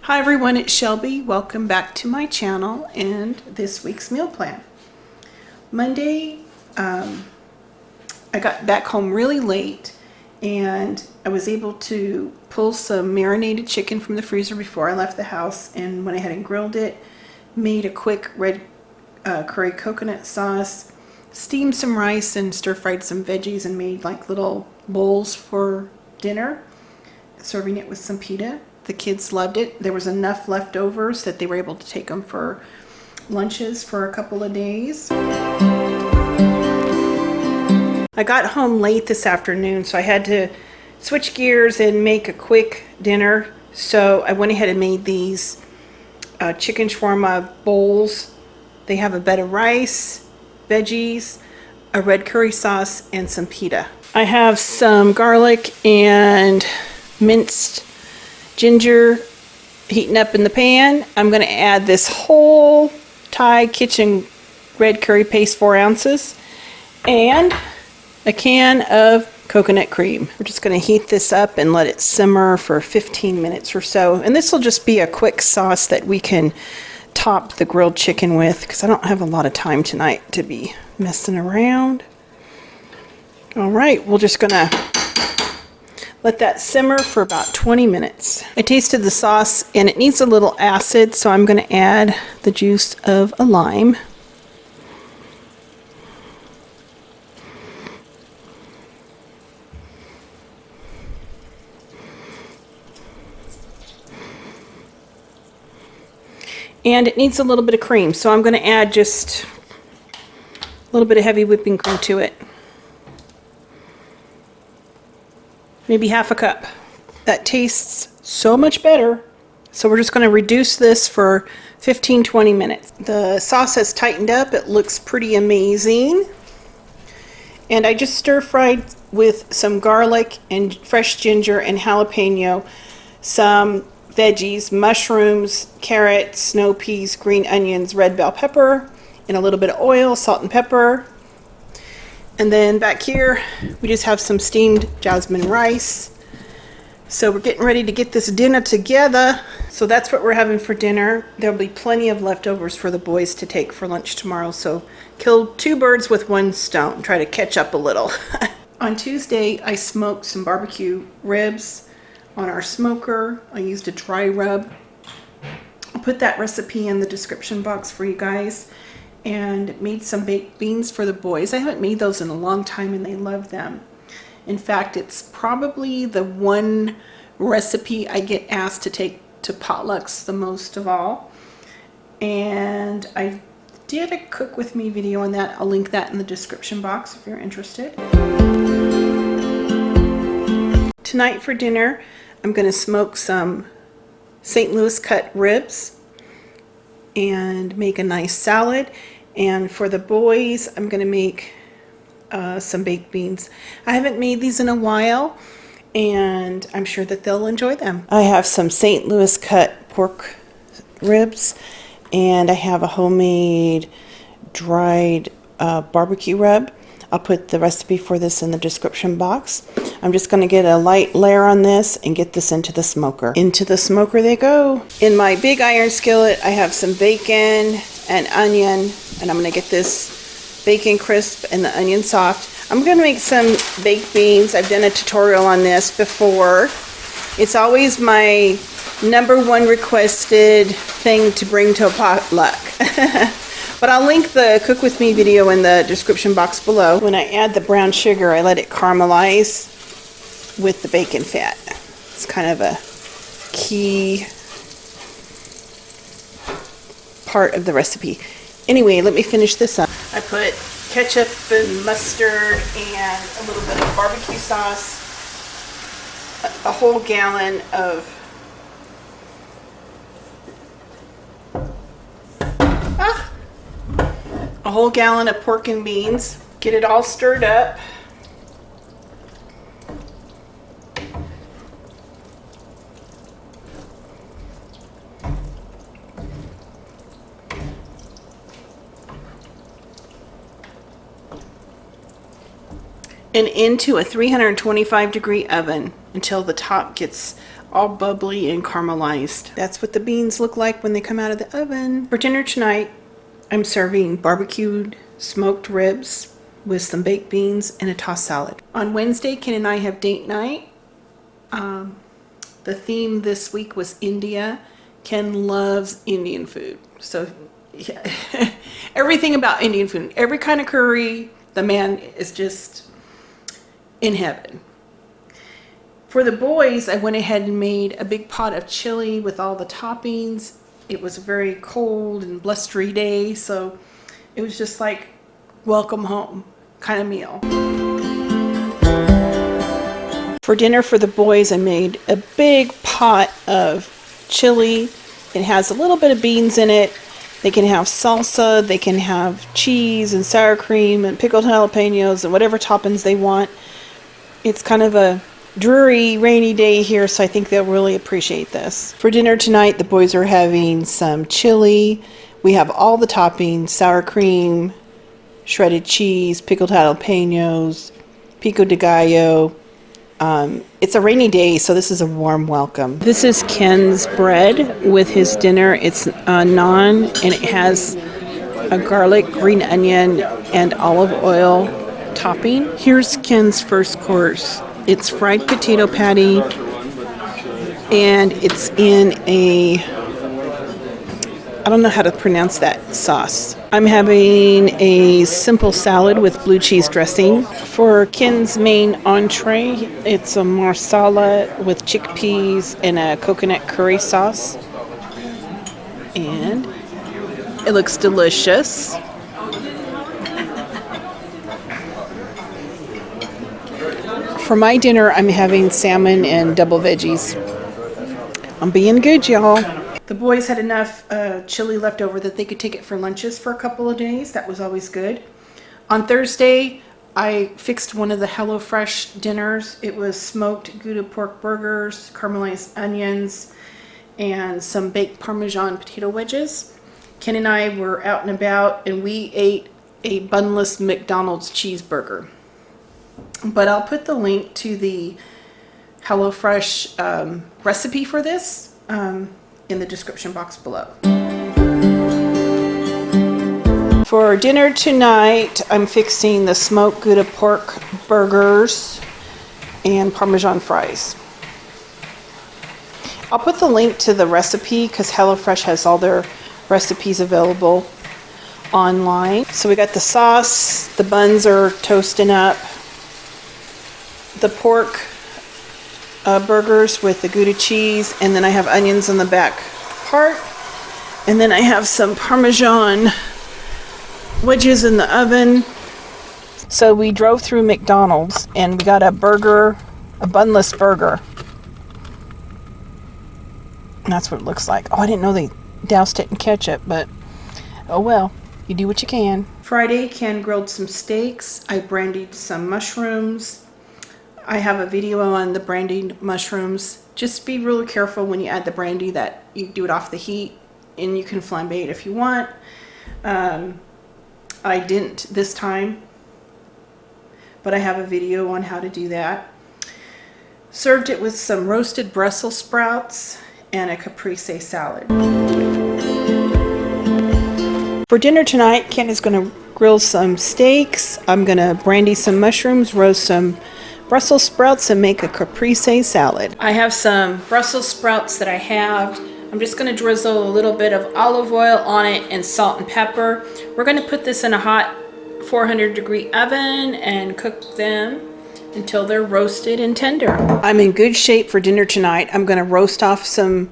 Hi everyone, it's Shelby. Welcome back to my channel and this week's meal plan. Monday, I got back home really late and I was able to pull some marinated chicken from the freezer before I left the house, and went ahead and grilled it, made a quick red curry coconut sauce, steamed some rice and stir-fried some veggies, and made like little bowls for dinner, serving it with some pita. The kids loved it. There was enough leftovers that they were able to take them for lunches for a couple of days. I got home late this afternoon, so I had to switch gears and make a quick dinner. So I went ahead and made these chicken shawarma bowls. They have a bed of rice, veggies, a red curry sauce, and some pita. I have some garlic and minced ginger heating up in the pan. I'm going to add this whole Thai kitchen red curry paste, 4 ounces, and a can of coconut cream. We're just going to heat this up and let it simmer for 15 minutes or so. And this will just be a quick sauce that we can top the grilled chicken with, because I don't have a lot of time tonight to be messing around. All right, we're just going to let that simmer for about 20 minutes. I tasted the sauce and it needs a little acid, so I'm going to add the juice of a lime. And it needs a little bit of cream, so I'm going to add just a little bit of heavy whipping cream to it. Maybe half a cup. That tastes so much better. So we're just going to reduce this for 15-20 minutes. The sauce has tightened up. It looks pretty amazing. And I just stir fried with some garlic and fresh ginger and jalapeno, some veggies, mushrooms, carrots, snow peas, green onions, red bell pepper, and a little bit of oil, salt and pepper. And then back here, we just have some steamed jasmine rice. So we're getting ready to get this dinner together. So that's what we're having for dinner. There'll be plenty of leftovers for the boys to take for lunch tomorrow. So kill 2 birds with 1 stone. Try to catch up a little. On Tuesday, I smoked some barbecue ribs on our smoker. I used a dry rub. I'll put that recipe in the description box for you guys. And made some baked beans for the boys. I haven't made those in a long time and they love them. In fact, it's probably the one recipe I get asked to take to potlucks the most of all. And I did a cook with me video on that. I'll link that in the description box if you're interested. Tonight for dinner, I'm going to smoke some St. Louis cut ribs and make a nice salad. And for the boys, I'm going to make some baked beans. I haven't made these in a while, and I'm sure that they'll enjoy them. I have some St. Louis cut pork ribs, and I have a homemade dried barbecue rub. I'll put the recipe for this in the description box. I'm just going to get a light layer on this and get this into the smoker. Into the smoker they go. In my big iron skillet, I have some bacon and onion, and I'm going to get this bacon crisp and the onion soft. I'm going to make some baked beans. I've done a tutorial on this before. It's always my #1 requested thing to bring to a potluck. But I'll link the cook with me video in the description box below. When I add the brown sugar, I let it caramelize with the bacon fat. It's kind of a key part of the recipe. Anyway, let me finish this up. I put ketchup and mustard and a little bit of barbecue sauce, a whole gallon of pork and beans. Get it all stirred up. And into a 325-degree oven until the top gets all bubbly and caramelized. That's what the beans look like when they come out of the oven. For dinner tonight, I'm serving barbecued smoked ribs with some baked beans and a tossed salad. On Wednesday, Ken and I have date night. The theme this week was India. Ken loves Indian food. So yeah, everything about Indian food, every kind of curry, the man is just in heaven. For the boys, I went ahead and made a big pot of chili with all the toppings. It was a very cold and blustery day, so it was just like welcome home kind of meal. For dinner for the boys, I made a big pot of chili. It has a little bit of beans in it. They can have salsa, they can have cheese and sour cream and pickled jalapenos and whatever toppings they want. It's kind of a dreary, rainy day here, so I think they'll really appreciate this. For dinner tonight, the boys are having some chili. We have all the toppings: sour cream, shredded cheese, pickled jalapenos, pico de gallo. It's a rainy day, so this is a warm welcome. This is Ken's bread with his dinner. It's naan, and it has a garlic, green onion, and olive oil topping. Here's Ken's first course. It's fried potato patty, and it's in a, I don't know how to pronounce that sauce. I'm having a simple salad with blue cheese dressing. For Ken's main entree, it's a marsala with chickpeas and a coconut curry sauce. And it looks delicious. For my dinner, I'm having salmon and double veggies. I'm being good, y'all. The boys had enough chili left over that they could take it for lunches for a couple of days. That was always good. On Thursday, I fixed one of the HelloFresh dinners. It was smoked Gouda pork burgers, caramelized onions, and some baked Parmesan potato wedges. Ken and I were out and about, and we ate a bunless McDonald's cheeseburger. But I'll put the link to the HelloFresh recipe for this in the description box below. For dinner tonight, I'm fixing the smoked Gouda pork burgers and Parmesan fries. I'll put the link to the recipe because HelloFresh has all their recipes available online. So we got the sauce, the buns are toasting up, the pork burgers with the Gouda cheese, and then I have onions on the back part, and then I have some Parmesan wedges in the oven. So we drove through McDonald's and we got a burger, a bunless burger. And that's what it looks like. Oh, I didn't know they doused it in ketchup, but oh well, you do what you can. Friday, Ken grilled some steaks. I brandied some mushrooms. I have a video on the brandied mushrooms. Just be really careful when you add the brandy that you do it off the heat, and you can flambe it if you want. I didn't this time, but I have a video on how to do that. Served it with some roasted Brussels sprouts and a caprese salad. For dinner tonight, Ken is going to grill some steaks. I'm going to brandy some mushrooms, roast some Brussels sprouts, and make a caprese salad. I have some Brussels sprouts that I halved. I'm just going to drizzle a little bit of olive oil on it and salt and pepper. We're going to put this in a hot 400-degree oven and cook them until they're roasted and tender. I'm in good shape for dinner tonight. I'm going to roast off some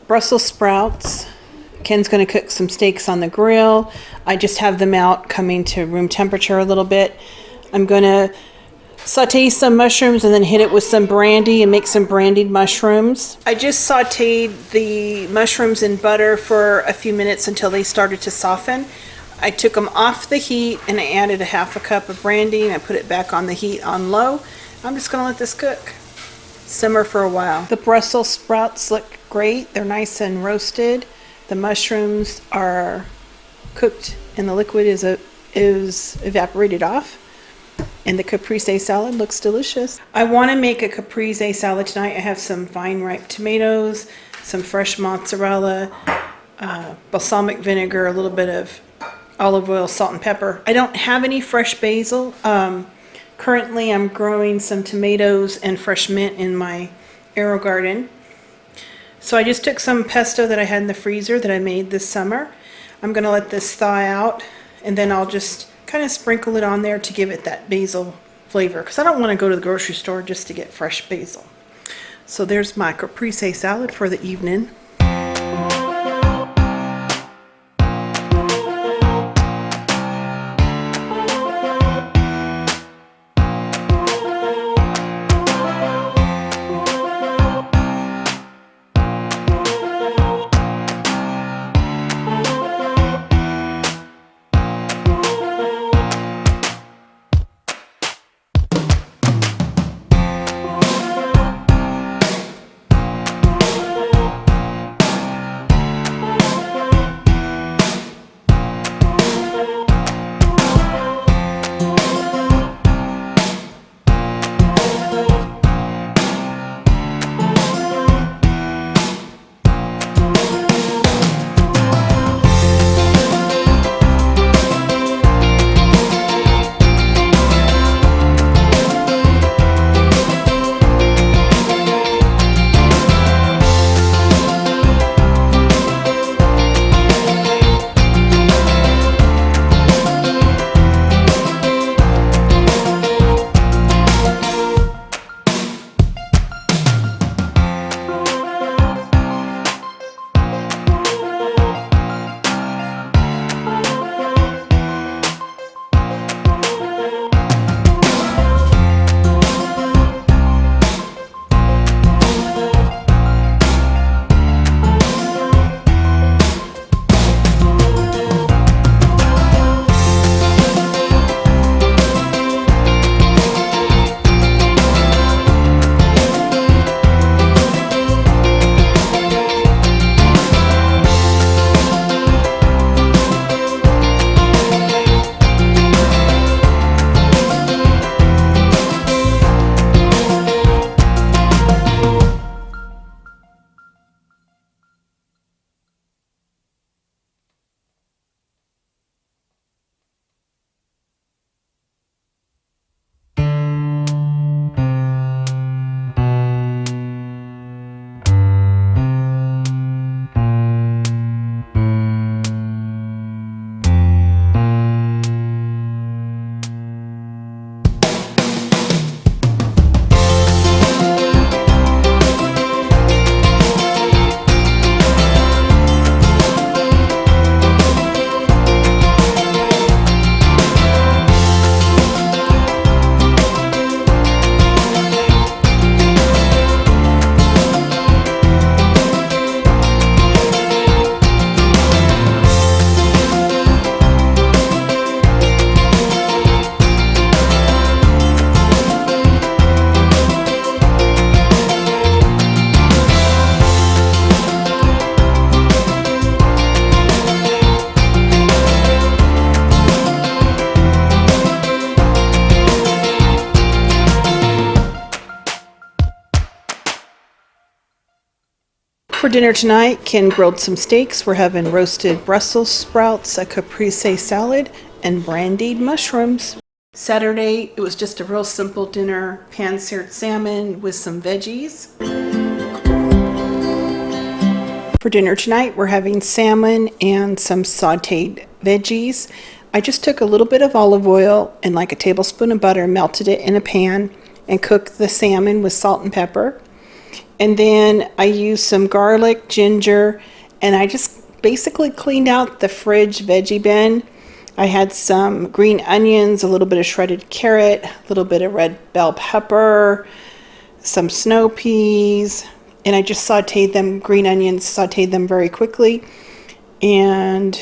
Brussels sprouts. Ken's going to cook some steaks on the grill. I just have them out coming to room temperature a little bit. I'm going to saute some mushrooms and then hit it with some brandy and make some brandied mushrooms. I just sauteed the mushrooms in butter for a few minutes until they started to soften. I took them off the heat and I added a half a cup of brandy and I put it back on the heat on low. I'm just going to let this cook, simmer for a while. The Brussels sprouts look great. They're nice and roasted. The mushrooms are cooked and the liquid is evaporated off. And the caprese salad looks delicious. I want to make a caprese salad tonight. I have some vine ripe tomatoes, some fresh mozzarella, balsamic vinegar, a little bit of olive oil, salt, and pepper. I don't have any fresh basil. Currently, I'm growing some tomatoes and fresh mint in my arrow garden. So I just took some pesto that I had in the freezer that I made this summer. I'm going to let this thaw out, and then I'll just kind of sprinkle it on there to give it that basil flavor, because I don't want to go to the grocery store just to get fresh basil. So there's my caprese salad for the evening. For dinner tonight, Ken grilled some steaks. We're having roasted Brussels sprouts, a caprese salad, and brandied mushrooms. Saturday, it was just a real simple dinner, pan-seared salmon with some veggies. For dinner tonight, we're having salmon and some sauteed veggies. I just took a little bit of olive oil and like a tablespoon of butter, melted it in a pan, and cooked the salmon with salt and pepper. And then I used some garlic, ginger, and I just basically cleaned out the fridge veggie bin. I had some green onions, a little bit of shredded carrot, a little bit of red bell pepper, some snow peas, and I just sauteed them, green onions, sauteed them very quickly. And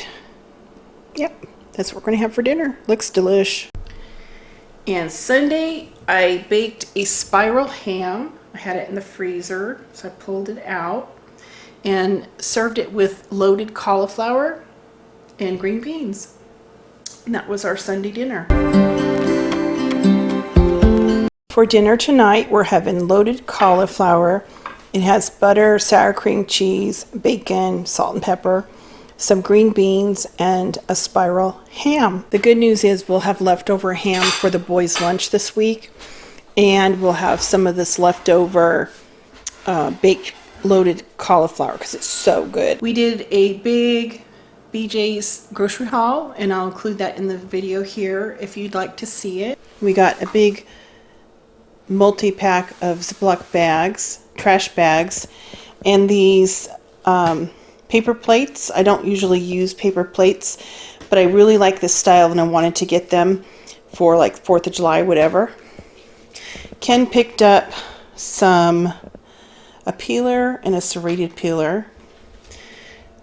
yep, that's what we're going to have for dinner. Looks delish. And Sunday, I baked a spiral ham. I had it in the freezer, so I pulled it out and served it with loaded cauliflower and green beans. And that was our Sunday dinner. For dinner tonight, we're having loaded cauliflower. It has butter, sour cream cheese, bacon, salt and pepper, some green beans, and a spiral ham. The good news is we'll have leftover ham for the boys' lunch this week, and we'll have some of this leftover baked loaded cauliflower because it's so good. We did a big BJ's grocery haul, and I'll include that in the video here if you'd like to see it. We got a big multi-pack of Ziploc bags, trash bags, and these paper plates. I don't usually use paper plates, but I really like this style and I wanted to get them for like 4th of July, whatever. Ken picked up a peeler and a serrated peeler.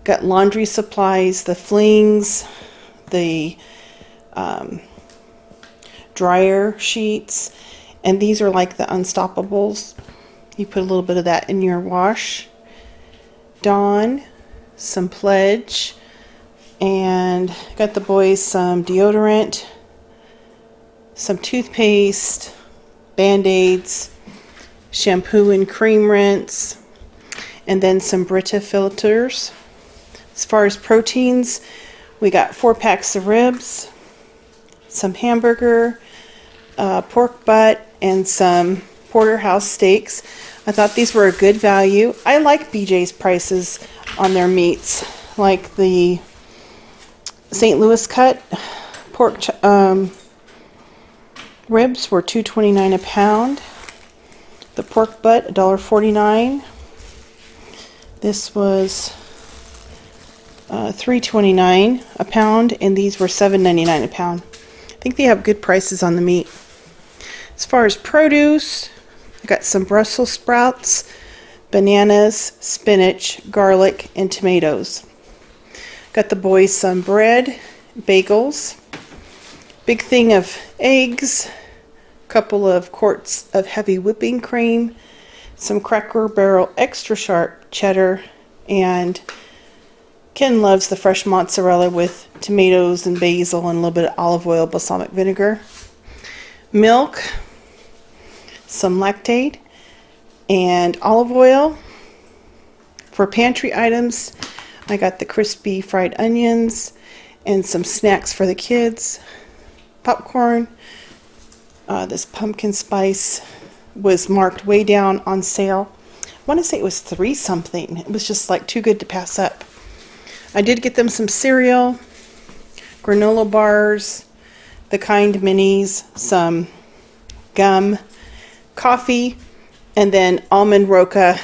Got laundry supplies, the flings, the dryer sheets, and these are like the Unstoppables. You put a little bit of that in your wash. Dawn, some Pledge, and got the boys some deodorant, some toothpaste, Band-Aids, shampoo and cream rinse, and then some Brita filters. As far as proteins, we got 4 packs of ribs, some hamburger, pork butt, and some porterhouse steaks. I thought these were a good value. I like BJ's prices on their meats, like the St. Louis cut pork ribs were $2.29 a pound. The pork butt $1.49. This was $3.29 a pound, and these were $7.99 a pound. I think they have good prices on the meat. As far as produce, I got some Brussels sprouts, bananas, spinach, garlic, and tomatoes. Got the boys some bread, bagels, big thing of eggs, couple of quarts of heavy whipping cream, some Cracker Barrel extra sharp cheddar, and Ken loves the fresh mozzarella with tomatoes and basil and a little bit of olive oil, balsamic vinegar, milk, some Lactaid, and olive oil. For pantry items, I got the crispy fried onions and some snacks for the kids, popcorn. This pumpkin spice was marked way down on sale. I want to say it was $3 something. It was just like too good to pass up. I did get them some cereal, granola bars, the Kind minis, some gum, coffee, and then almond roca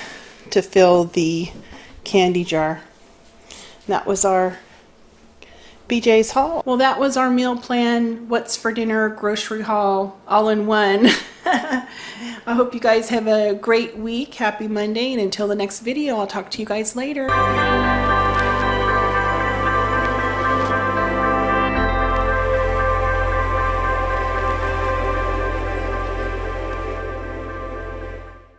to fill the candy jar. And that was our BJ's haul. Well, that was our meal plan, what's for dinner, grocery haul, all in one. I hope you guys have a great week. Happy Monday, and until the next video, I'll talk to you guys later.